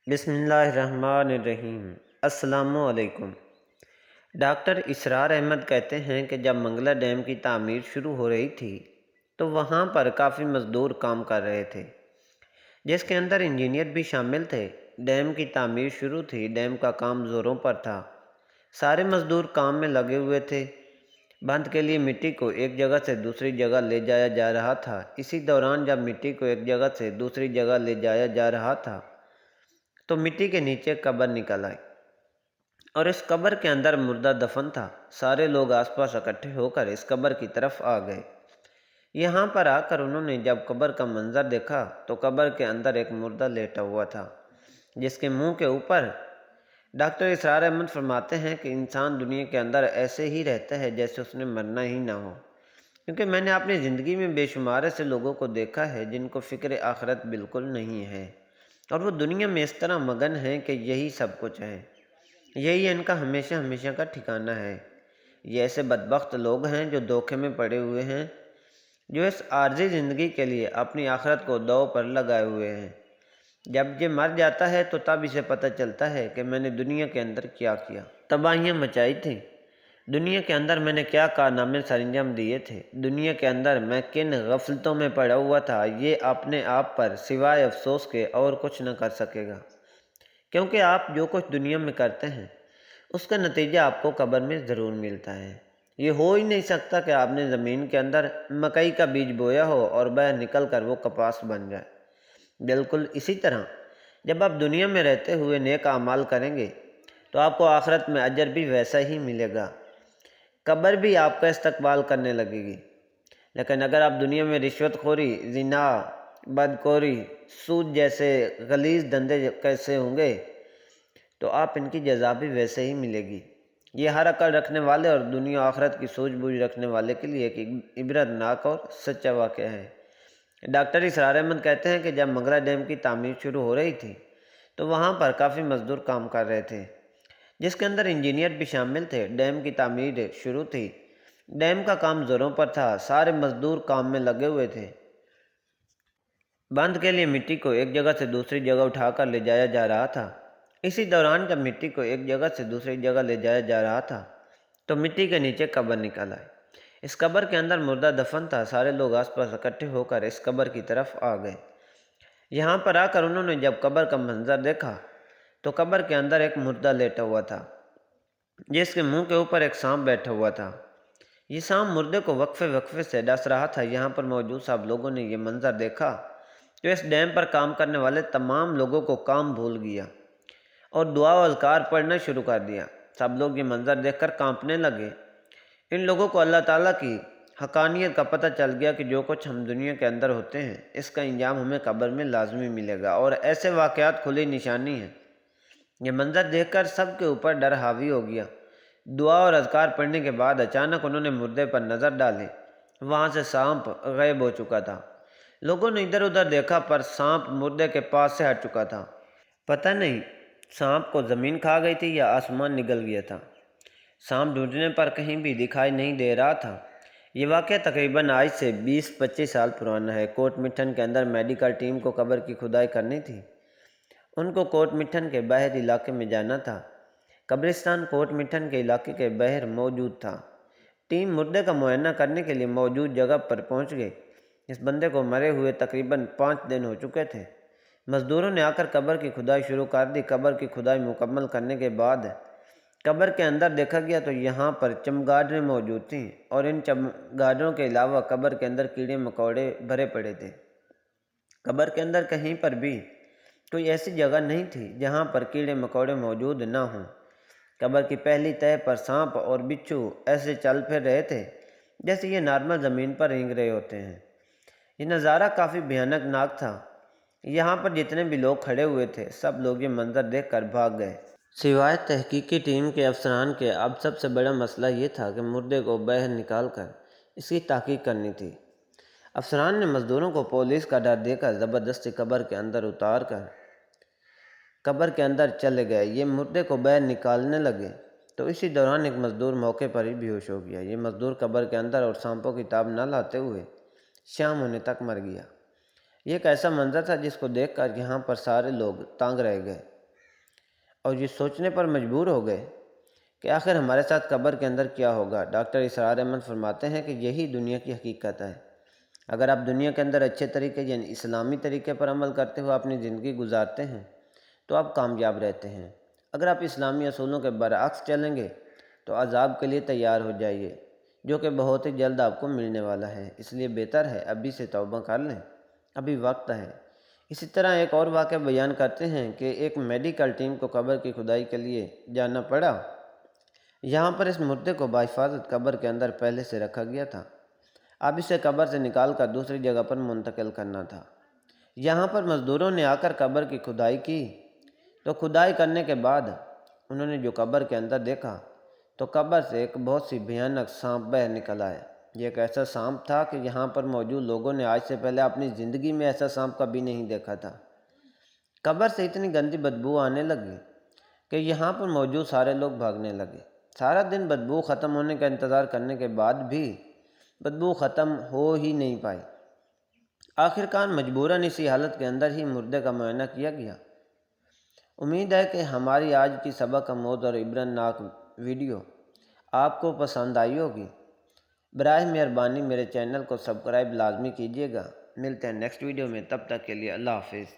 بسم اللہ الرحمن الرحیم۔ السلام علیکم۔ ڈاکٹر اسرار احمد کہتے ہیں کہ جب منگلا ڈیم کی تعمیر شروع ہو رہی تھی تو وہاں پر کافی مزدور کام کر رہے تھے، جس کے اندر انجینئر بھی شامل تھے۔ ڈیم کی تعمیر شروع تھی، ڈیم کا کام زوروں پر تھا، سارے مزدور کام میں لگے ہوئے تھے۔ بند کے لیے مٹی کو ایک جگہ سے دوسری جگہ لے جایا جا رہا تھا۔ اسی دوران جب مٹی کو ایک جگہ سے دوسری جگہ لے جایا جا رہا تھا تو مٹی کے نیچے قبر نکل آئی اور اس قبر کے اندر مردہ دفن تھا۔ سارے لوگ آس پاس اکٹھے ہو کر اس قبر کی طرف آ گئے۔ یہاں پر آ کر انہوں نے جب قبر کا منظر دیکھا تو قبر کے اندر ایک مردہ لیٹا ہوا تھا، جس کے منہ کے اوپر ڈاکٹر اسرار احمد فرماتے ہیں کہ انسان دنیا کے اندر ایسے ہی رہتا ہے جیسے اس نے مرنا ہی نہ ہو، کیونکہ میں نے اپنی زندگی میں بے شمار ایسے لوگوں کو دیکھا ہے جن کو فکر آخرت بالکل نہیں ہے، اور وہ دنیا میں اس طرح مگن ہیں کہ یہی سب کچھ ہے، یہی ان کا ہمیشہ ہمیشہ کا ٹھکانہ ہے۔ یہ ایسے بدبخت لوگ ہیں جو دھوکے میں پڑے ہوئے ہیں، جو اس عارضی زندگی کے لیے اپنی آخرت کو داؤ پر لگائے ہوئے ہیں۔ جب یہ مر جاتا ہے تو تب اسے پتہ چلتا ہے کہ میں نے دنیا کے اندر کیا کیا، تباہیاں مچائی تھیں، دنیا کے اندر میں نے کیا کارنامے سر انجام دیے تھے، دنیا کے اندر میں کن غفلتوں میں پڑا ہوا تھا۔ یہ اپنے آپ پر سوائے افسوس کے اور کچھ نہ کر سکے گا، کیونکہ آپ جو کچھ دنیا میں کرتے ہیں اس کا نتیجہ آپ کو قبر میں ضرور ملتا ہے۔ یہ ہو ہی نہیں سکتا کہ آپ نے زمین کے اندر مکئی کا بیج بویا ہو اور باہر نکل کر وہ کپاس بن جائے۔ بالکل اسی طرح جب آپ دنیا میں رہتے ہوئے نیک اعمال کریں گے تو آپ کو آخرت میں اجر بھی ویسا ہی ملے گا، قبر بھی آپ کا استقبال کرنے لگے گی۔ لیکن اگر آپ دنیا میں رشوت خوری، زنا، بدکوری، سود جیسے غلیظ دھندے کیسے ہوں گے تو آپ ان کی جزا بھی ویسے ہی ملے گی۔ یہ ہر عقل رکھنے والے اور دنیا آخرت کی سوجھ بوجھ رکھنے والے کے لیے ایک عبرت ناک اور سچا واقعہ ہے۔ ڈاکٹر اسرار احمد کہتے ہیں کہ جب منگلا ڈیم کی تعمیر شروع ہو رہی تھی تو وہاں پر کافی مزدور کام کر رہے تھے، جس کے اندر انجینئر بھی شامل تھے۔ ڈیم کی تعمیر شروع تھی، ڈیم کا کام زوروں پر تھا، سارے مزدور کام میں لگے ہوئے تھے۔ بند کے لیے مٹی کو ایک جگہ سے دوسری جگہ اٹھا کر لے جایا جا رہا تھا۔ اسی دوران جب مٹی کو ایک جگہ سے دوسری جگہ لے جایا جا رہا تھا تو مٹی کے نیچے قبر نکل آئی۔ اس قبر کے اندر مردہ دفن تھا، سارے لوگ آس پاس اکٹھے ہو کر اس قبر کی طرف آ گئے۔ یہاں پر آ کر انہوں نے جب قبر کا منظر دیکھا تو قبر کے اندر ایک مردہ لیٹا ہوا تھا، جس کے منہ کے اوپر ایک سانپ بیٹھا ہوا تھا۔ یہ سانپ مردے کو وقفے وقفے سے ڈس رہا تھا۔ یہاں پر موجود سب لوگوں نے یہ منظر دیکھا تو اس ڈیم پر کام کرنے والے تمام لوگوں کو کام بھول گیا اور دعا و اذکار پڑھنا شروع کر دیا۔ سب لوگ یہ منظر دیکھ کر کانپنے لگے۔ ان لوگوں کو اللہ تعالیٰ کی حقانیت کا پتہ چل گیا کہ جو کچھ ہم دنیا کے اندر ہوتے ہیں اس کا انجام ہمیں قبر میں لازمی ملے گا، اور ایسے واقعات کھلی نشانی ہیں۔ یہ منظر دیکھ کر سب کے اوپر ڈر حاوی ہو گیا۔ دعا اور اذکار پڑھنے کے بعد اچانک انہوں نے مردے پر نظر ڈالی، وہاں سے سانپ غائب ہو چکا تھا۔ لوگوں نے ادھر ادھر دیکھا پر سانپ مردے کے پاس سے ہٹ چکا تھا۔ پتہ نہیں سانپ کو زمین کھا گئی تھی یا آسمان نگل گیا تھا۔ سانپ ڈھونڈنے پر کہیں بھی دکھائی نہیں دے رہا تھا۔ یہ واقعہ تقریباً آج سے 20-25 سال پرانا ہے۔ کوٹ مٹھن کے اندر میڈیکل ٹیم کو قبر کی کھدائی کرنی تھی۔ ان کو کوٹ مٹھن کے باہر علاقے میں جانا تھا۔ قبرستان کوٹ مٹھن کے علاقے کے باہر موجود تھا۔ ٹیم مردے کا معائنہ کرنے کے لیے موجود جگہ پر پہنچ گئی۔ اس بندے کو مرے ہوئے تقریباً 5 دن ہو چکے تھے۔ مزدوروں نے آ کر قبر کی کھدائی شروع کر دی۔ قبر کی کھدائی مکمل کرنے کے بعد قبر کے اندر دیکھا گیا تو یہاں پر چمگادڑیں موجود تھیں، اور ان چمگادڑوں کے علاوہ قبر کے اندر کیڑے مکوڑے بھرے پڑے تھے۔ قبر کے اندر کہیں پر بھی کوئی ایسی جگہ نہیں تھی جہاں پر کیڑے مکوڑے موجود نہ ہوں۔ قبر کی پہلی تہہ پر سانپ اور بچھو ایسے چل پھر رہے تھے جیسے یہ نارمل زمین پر رینگ رہے ہوتے ہیں۔ یہ نظارہ کافی بھیانک ناک تھا۔ یہاں پر جتنے بھی لوگ کھڑے ہوئے تھے سب لوگ یہ منظر دیکھ کر بھاگ گئے، سوائے تحقیقی ٹیم کے افسران کے۔ اب سب سے بڑا مسئلہ یہ تھا کہ مردے کو باہر نکال کر اس کی تحقیق کرنی تھی۔ افسران نے مزدوروں کو پولیس کا ڈر دے کر زبردستی قبر کے اندر اتار کر قبر کے اندر چلے گئے۔ یہ مردے کو باہر نکالنے لگے تو اسی دوران ایک مزدور موقع پر ہی بے ہوش ہو گیا۔ یہ مزدور قبر کے اندر اور سانپوں کی تاب نہ لاتے ہوئے شام ہونے تک مر گیا۔ یہ ایک ایسا منظر تھا جس کو دیکھ کر یہاں پر سارے لوگ تانگ رہ گئے۔ اور یہ سوچنے پر مجبور ہو گئے کہ آخر ہمارے ساتھ قبر کے اندر کیا ہوگا۔ ڈاکٹر اسرار احمد فرماتے ہیں کہ یہی دنیا کی حقیقت ہے۔ اگر آپ دنیا کے اندر اچھے طریقے یعنی اسلامی طریقے پر عمل کرتے ہوئے اپنی زندگی گزارتے ہیں تو آپ کامیاب رہتے ہیں۔ اگر آپ اسلامی اصولوں کے برعکس چلیں گے تو عذاب کے لیے تیار ہو جائیے، جو کہ بہت ہی جلد آپ کو ملنے والا ہے۔ اس لیے بہتر ہے ابھی سے توبہ کر لیں، ابھی وقت ہے۔ اسی طرح ایک اور واقعہ بیان کرتے ہیں کہ ایک میڈیکل ٹیم کو قبر کی کھدائی کے لیے جانا پڑا۔ یہاں پر اس مردے کو بحفاظت قبر کے اندر پہلے سے رکھا گیا تھا، اب اسے قبر سے نکال کر دوسری جگہ پر منتقل کرنا تھا۔ یہاں پر مزدوروں نے آ کر قبر کی کھدائی کی تو کھدائی کرنے کے بعد انہوں نے جو قبر کے اندر دیکھا تو قبر سے ایک بہت سی بھیانک سانپ باہر نکل آیا۔ یہ ایک ایسا سانپ تھا کہ یہاں پر موجود لوگوں نے آج سے پہلے اپنی زندگی میں ایسا سانپ کبھی نہیں دیکھا تھا۔ قبر سے اتنی گندی بدبو آنے لگی کہ یہاں پر موجود سارے لوگ بھاگنے لگے۔ سارا دن بدبو ختم ہونے کا انتظار کرنے کے بعد بھی بدبو ختم ہو ہی نہیں پائی۔ آخرکار مجبوراً اسی حالت کے اندر ہی مردے کا معائنہ کیا گیا۔ امید ہے کہ ہماری آج کی سبق آموز اور عبرت ناک ویڈیو آپ کو پسند آئی ہوگی۔ براہ مہربانی میرے چینل کو سبسکرائب لازمی کیجیے گا۔ ملتے ہیں نیکسٹ ویڈیو میں، تب تک کے لیے اللہ حافظ۔